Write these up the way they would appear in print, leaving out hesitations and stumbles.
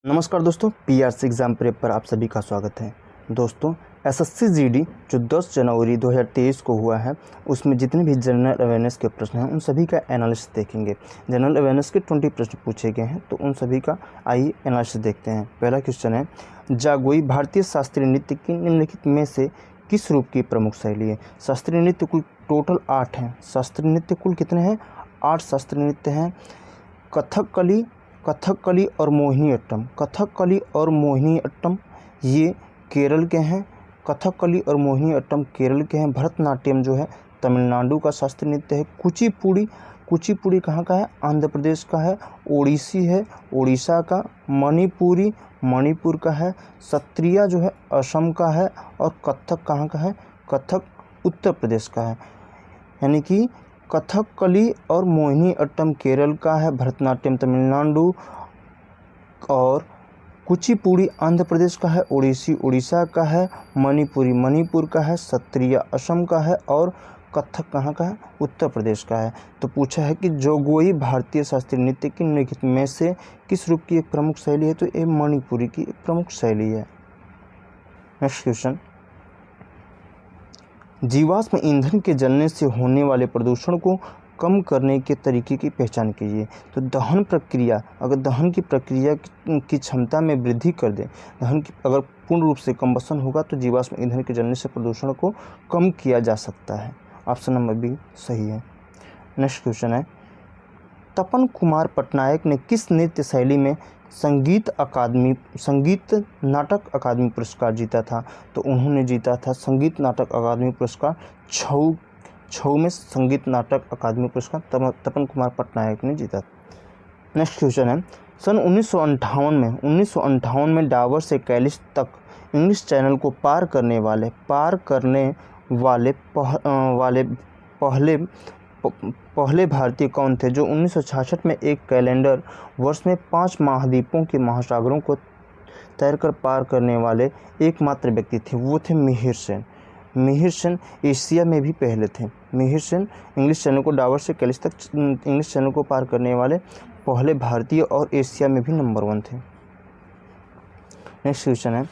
नमस्कार दोस्तों, PRC exam prep पर आप सभी का स्वागत है। दोस्तों, एसएससी जीडी जो 10 जनवरी 2023 को हुआ है, उसमें जितने भी जनरल अवेयरनेस के प्रश्न हैं उन सभी का एनालिसिस देखेंगे। जनरल अवेयरनेस के 20 प्रश्न पूछे गए हैं, तो उन सभी का आइए एनालिसिस देखते हैं। पहला क्वेश्चन है, जागोई भारतीय शास्त्रीय नृत्य की निम्नलिखित में से किस रूप की प्रमुख शैली है? शास्त्रीय नृत्य कुल टोटल 8 हैं। शास्त्रीय नृत्य कुल कितने हैं? 8 शास्त्रीय नृत्य हैं। कथकली और मोहिनीअट्टम। कथकली और मोहिनीअट्टम ये केरल के हैं। कथकली और मोहिनीअट्टम केरल के हैं। भरतनाट्यम जो है तमिलनाडु का शास्त्रीय नृत्य है। कुचिपुड़ी कहाँ का है? आंध्र प्रदेश का है। ओडिसी है उड़ीसा का। मणिपुरी मणिपुर का है। सत्रिया जो है असम का है। और कथक कहाँ का है? कथक उत्तर प्रदेश का है। यानी कि कथकली और मोहिनीअट्टम केरल का है, भरतनाट्यम तमिलनाडु और कुचिपुड़ी आंध्र प्रदेश का है, ओडिसी उड़ीसा का है, मणिपुरी मणिपुर का है, सत्रिया असम का है और कथक कहाँ का है? उत्तर प्रदेश का है। तो पूछा है कि जोगोई भारतीय शास्त्रीय नृत्य की निम्नलिखित में से किस रूप की एक प्रमुख शैली है? तो ये मणिपुरी की एक प्रमुख शैली है। नेक्स्ट क्वेश्चन, जीवाश्म ईंधन के जलने से होने वाले प्रदूषण को कम करने के तरीके की पहचान कीजिए। तो दहन प्रक्रिया, अगर दहन की प्रक्रिया की क्षमता में वृद्धि कर दे, दहन की अगर पूर्ण रूप से कंबशन होगा तो जीवाश्म ईंधन के जलने से प्रदूषण को कम किया जा सकता है। ऑप्शन नंबर बी सही है। नेक्स्ट क्वेश्चन है, तपन कुमार पटनायक ने किस नृत्य शैली में संगीत नाटक अकादमी पुरस्कार जीता था? तो उन्होंने जीता था संगीत नाटक अकादमी पुरस्कार। छऊ में संगीत नाटक अकादमी पुरस्कार तपन कुमार पटनायक ने जीता। नेक्स्ट क्वेश्चन है, सन 1958 में डाबर से कैलिस तक इंग्लिश चैनल को पार करने वाले पहले भारतीय कौन थे जो 1966 में एक कैलेंडर वर्ष में 5 महाद्वीपों के महासागरों को तैरकर पार करने वाले एकमात्र व्यक्ति थे? वो थे मिहिर सेन। मिहिर सेन एशिया में भी पहले थे। मिहिर सेन इंग्लिश चैनल को डाबर से कैलिस तक इंग्लिश चैनल को पार करने वाले पहले भारतीय और एशिया में भी नंबर 1 थे। नेक्स्ट क्वेश्चन है,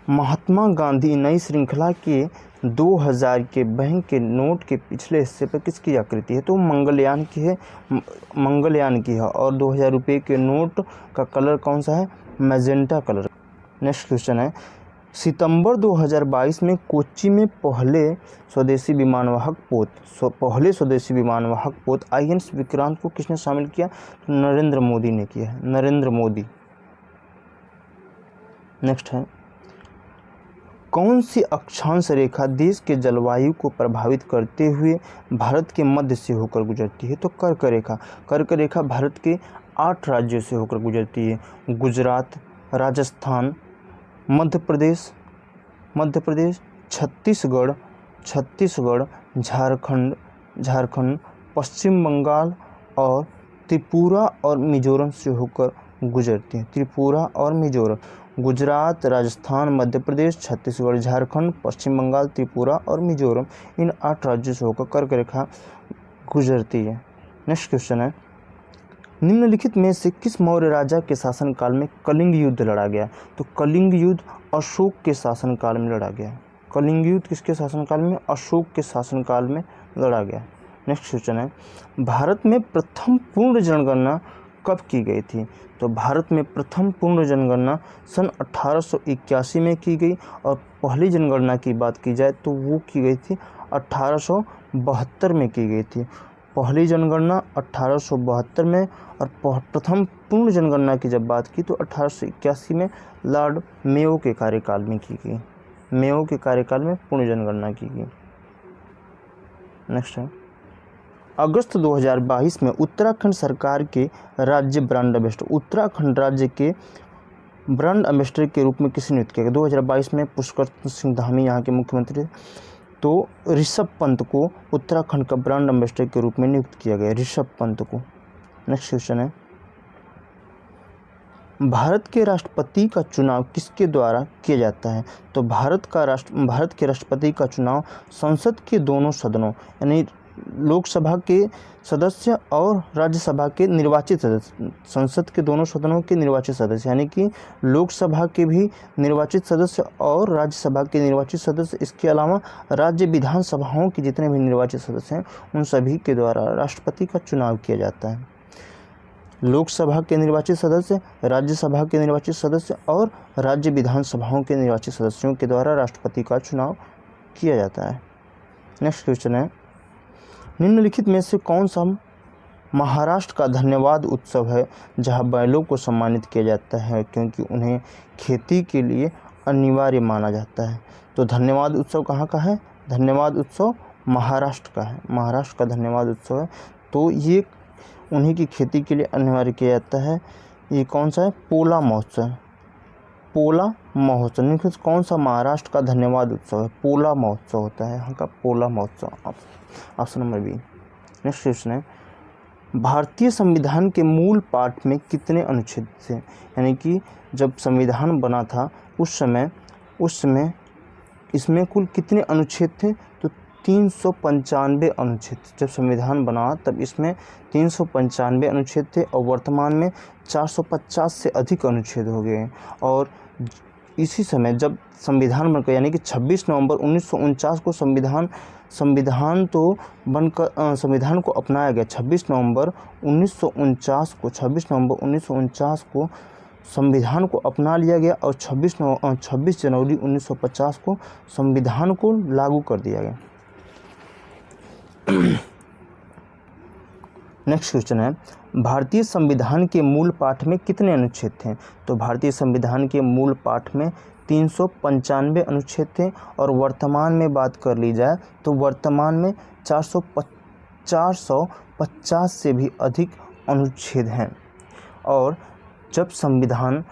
महात्मा गांधी नई श्रृंखला के 2000 के बैंक के नोट के पिछले हिस्से पर किसकी आकृति है? तो मंगलयान की है और 2000 रुपये के नोट का कलर कौन सा है? Magenta colour. नेक्स्ट क्वेश्चन है, सितंबर 2022 में कोच्चि में पहले स्वदेशी विमानवाहक पोत INS विक्रांत को किसने शामिल किया? नरेंद्र मोदी ने किया है। नरेंद्र मोदी। नेक्स्ट है, कौन सी अक्षांश रेखा देश के जलवायु को प्रभावित करते हुए भारत के मध्य से होकर गुजरती है? तो कर्क रेखा भारत के 8 राज्यों से होकर गुजरती है। गुजरात, राजस्थान, मध्य प्रदेश, छत्तीसगढ़, झारखंड, पश्चिम बंगाल और त्रिपुरा और मिजोरम से होकर गुजरती है। त्रिपुरा और मिजोरम, गुजरात, राजस्थान, मध्य प्रदेश, छत्तीसगढ़, झारखंड, पश्चिम बंगाल, त्रिपुरा और मिजोरम, इन 8 राज्यों से होकर कर्क रेखा गुजरती है। नेक्स्ट क्वेश्चन है, निम्नलिखित में से किस मौर्य राजा के शासनकाल में कलिंग युद्ध लड़ा गया? तो कलिंग युद्ध अशोक के शासनकाल में लड़ा गया। कलिंग युद्ध किसके शासनकाल में? अशोक के शासनकाल में लड़ा गया। नेक्स्ट क्वेश्चन है, भारत में प्रथम पूर्ण जनगणना कब की गई थी? तो भारत में प्रथम पूर्ण जनगणना सन 1881 में की गई और पहली जनगणना की बात की जाए तो वो की गई थी 1872 में की गई थी। पहली जनगणना 1872 में और प्रथम पूर्ण जनगणना की जब बात की तो 1881 में लॉर्ड मेयो के कार्यकाल में की गई। मेयो के कार्यकाल में पूर्ण जनगणना की गई। नेक्स्ट है, अगस्त 2022 में उत्तराखंड सरकार के राज्य ब्रांड एम्बेसडर के रूप में किसे नियुक्त किया गया? 2022 में पुष्कर सिंह धामी यहाँ के मुख्यमंत्री थे। तो ऋषभ पंत को उत्तराखंड का ब्रांड एम्बेसडर के रूप में नियुक्त किया गया, ऋषभ पंत को। नेक्स्ट क्वेश्चन है, भारत के राष्ट्रपति का चुनाव किसके द्वारा किया जाता है? तो भारत के राष्ट्रपति का चुनाव संसद के दोनों सदनों यानी लोकसभा के सदस्य और राज्यसभा के निर्वाचित सदस्य, संसद के दोनों सदनों के निर्वाचित सदस्य, यानी कि लोकसभा के भी निर्वाचित सदस्य और राज्यसभा के निर्वाचित सदस्य, इसके अलावा राज्य विधानसभाओं के जितने भी निर्वाचित सदस्य हैं उन सभी के द्वारा राष्ट्रपति का चुनाव किया जाता है। लोकसभा के निर्वाचित सदस्य, राज्यसभा के निर्वाचित सदस्य और राज्य विधानसभाओं के निर्वाचित सदस्यों के द्वारा राष्ट्रपति का चुनाव किया जाता है। नेक्स्ट क्वेश्चन है, निम्नलिखित में से कौन सा महाराष्ट्र का धन्यवाद उत्सव है जहां बैलों को सम्मानित किया जाता है क्योंकि उन्हें खेती के लिए अनिवार्य माना जाता है? तो धन्यवाद उत्सव कहाँ का है? धन्यवाद उत्सव महाराष्ट्र का है। महाराष्ट्र का धन्यवाद उत्सव है, तो ये उन्हीं की खेती के लिए अनिवार्य किया जाता है। ये कौन सा है? पोला महोत्सव। पोला महोत्सव निम्नलिखित कौन सा महाराष्ट्र का धन्यवाद उत्सव है? पोला महोत्सव होता है यहाँ का, पोला महोत्सव। Option number B. Next question है, भारतीय संविधान के मूल पाठ में कितने अनुच्छेद थे? यानी कि जब संविधान बना था उस समय इसमें कुल कितने अनुच्छेद थे? तो 395 अनुच्छेद। जब संविधान बना तब इसमें 395 अनुच्छेद थे और वर्तमान में 450 से अधिक अनुच्छेद हो गए हैं। और इसी समय जब संविधान बनकर, यानी कि 26 नवंबर 1949 को संविधान को अपनाया गया। 26 नवंबर 1949 को संविधान को अपना लिया गया और 26 जनवरी 1950 को संविधान को लागू कर दिया गया। नेक्स्ट क्वेश्चन है, भारतीय संविधान के मूल पाठ में कितने अनुच्छेद थे? तो भारतीय संविधान के मूल पाठ में 395 अनुच्छेद थे और वर्तमान में बात कर ली जाए तो वर्तमान में 450 से भी अधिक अनुच्छेद हैं। और जब संविधान,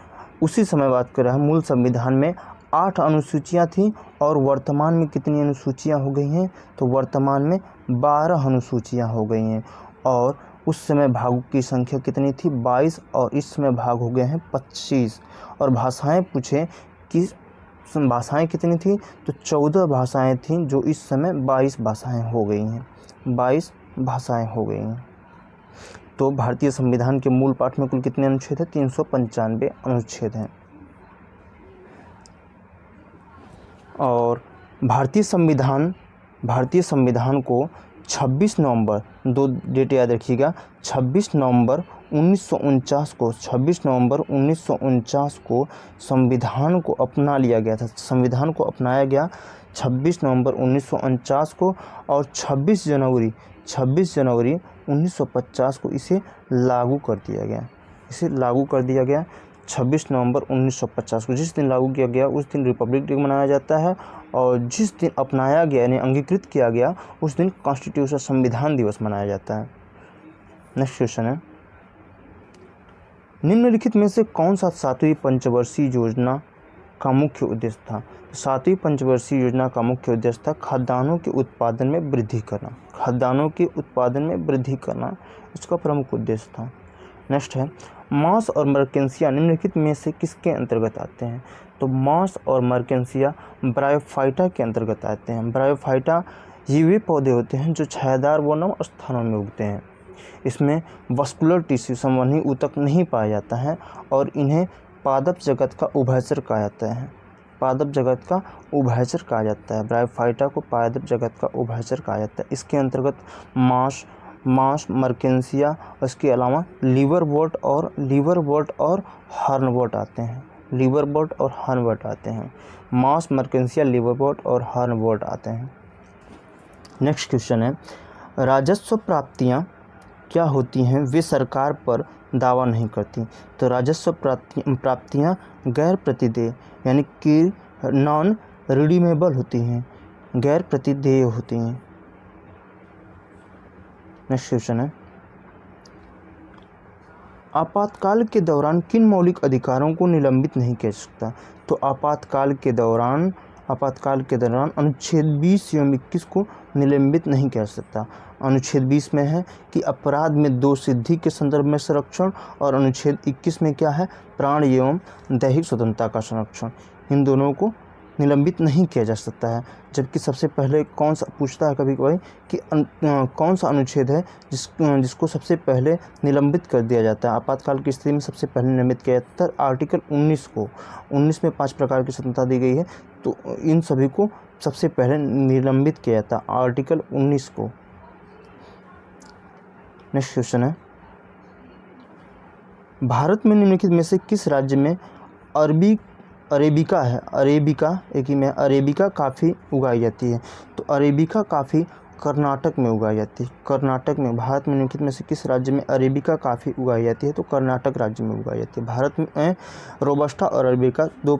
उसी समय बात कर रहे हैं, मूल संविधान में 8 अनुसूचियाँ थीं और वर्तमान में कितनी अनुसूचियाँ हो गई हैं? तो वर्तमान में 12 अनुसूचियाँ हो गई हैं। और उस समय भागों की संख्या कितनी थी? 22 और इस समय भाग हो गए हैं 25। और भाषाएं पूछे कि भाषाएं कितनी थी? तो 14 भाषाएं थीं, जो इस समय 22 भाषाएं हो गई हैं। 22 भाषाएं हो गई हैं। तो भारतीय संविधान के मूल पाठ में कुल कितने अनुच्छेद हैं? 395 अनुच्छेद हैं। और भारतीय संविधान को 26 नवंबर, 2 डेट याद रखिएगा, 26 नवंबर 1949 को संविधान को अपना लिया गया था। संविधान को अपनाया गया 26 नवंबर 1949 को और 26 जनवरी 1950 को इसे लागू कर दिया गया। 26 नवंबर 1950 को जिस दिन लागू किया गया उस दिन रिपब्लिक डे मनाया जाता है और जिस दिन अपनाया गया यानी अंगीकृत किया गया उस दिन कॉन्स्टिट्यूशन संविधान दिवस मनाया जाता है। नेक्स्ट क्वेश्चन है, निम्नलिखित में से कौन सा 7वीं पंचवर्षीय योजना का मुख्य उद्देश्य था? 7वीं पंचवर्षीय योजना का मुख्य उद्देश्य था खाद्यान्नों के उत्पादन में वृद्धि करना। इसका प्रमुख उद्देश्य था। नेक्स्ट है, मांस और मर्केंसिया निम्नलिखित में से किसके अंतर्गत आते हैं? तो मांस और मर्केंसिया ब्रायोफाइटा के अंतर्गत आते हैं। ब्रायोफाइटा ये वे पौधे होते हैं जो छायादार वनम स्थानों में उगते हैं। इसमें वस्कुलर टिश्यू संवहनी ऊतक नहीं पाया जाता है और इन्हें पादप जगत का उभयचर कहा जाता है। ब्रायोफाइटा को पादप जगत का उभयचर कहा जाता है। इसके अंतर्गत मांस, मर्केंसिया और इसके अलावा लीवरवॉर्ट और हॉर्नवॉर्ट आते हैं। मांस, मर्केंसिया, लीवरवॉर्ट और हॉर्नवॉर्ट आते हैं। नेक्स्ट क्वेश्चन है, राजस्व प्राप्तियां क्या होती हैं वे सरकार पर दावा नहीं करती? तो राजस्व प्राप्तियां गैर प्रतिदेय यानी कि नॉन रिडीमेबल होती हैं, गैर प्रतिदेय होती हैं। नेक्स्ट क्वेश्चन है, आपातकाल के दौरान किन मौलिक अधिकारों को निलंबित नहीं किया जा सकता? तो आपातकाल के दौरान अनुच्छेद 20 एवं 21 को निलंबित नहीं किया जा सकता। अनुच्छेद 20 में है कि अपराध में दोष सिद्धि के संदर्भ में संरक्षण और अनुच्छेद 21 में क्या है? प्राण एवं दैहिक स्वतंत्रता का संरक्षण। इन दोनों को निलंबित नहीं किया जा सकता है। जबकि सबसे पहले कौन सा पूछता है कभी कभी कि कौन सा अनुच्छेद है जिसको सबसे पहले निलंबित कर दिया जाता है। आपातकाल की स्थिति में सबसे पहले निलंबित किया जाता है आर्टिकल 19 को। 19 में 5 प्रकार की स्वतंत्रता दी गई है, तो इन सभी को सबसे पहले निलंबित किया जाता है आर्टिकल 19 को। नेक्स्ट क्वेश्चन है, भारत में निम्नलिखित में से किस राज्य में अरेबिका है, अरेबिका एक ही में अरेबिका काफ़ी उगाई जाती है? तो अरेबिका काफ़ी कर्नाटक में उगाई जाती है। कर्नाटक में, भारत में निम्नलिखित में से किस राज्य में अरेबिका काफ़ी उगाई जाती है? तो कर्नाटक राज्य में उगाई जाती है। भारत में रोबस्टा और अरेबिका दो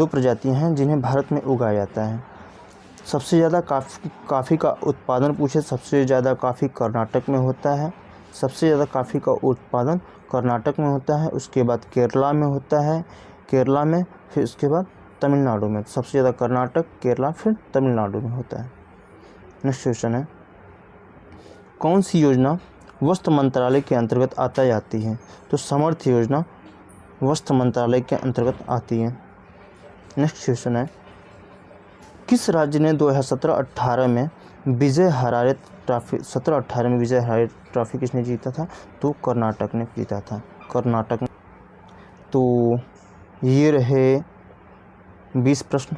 प्रजातियां हैं जिन्हें भारत में उगाया जाता है। सबसे ज़्यादा काफ़ी का उत्पादन पूछे, सबसे ज़्यादा काफ़ी कर्नाटक में होता है। सबसे ज़्यादा काफ़ी का उत्पादन कर्नाटक में होता है, उसके बाद केरला में होता है, केरला में, फिर उसके बाद तमिलनाडु में। सबसे ज़्यादा कर्नाटक, केरला, फिर तमिलनाडु में होता है। नेक्स्ट क्वेश्चन है, कौन सी योजना वस्त्र मंत्रालय के अंतर्गत आता जाती है? तो समर्थ योजना वस्त्र मंत्रालय के अंतर्गत आती है। नेक्स्ट क्वेश्चन है, किस राज्य ने 2017-18 में विजय हजारे ट्रॉफी 17-18 में विजय हजारे ट्रॉफी किसने जीता था? तो कर्नाटक ने जीता था, कर्नाटक ने। तो ये रहे 20 प्रश्न।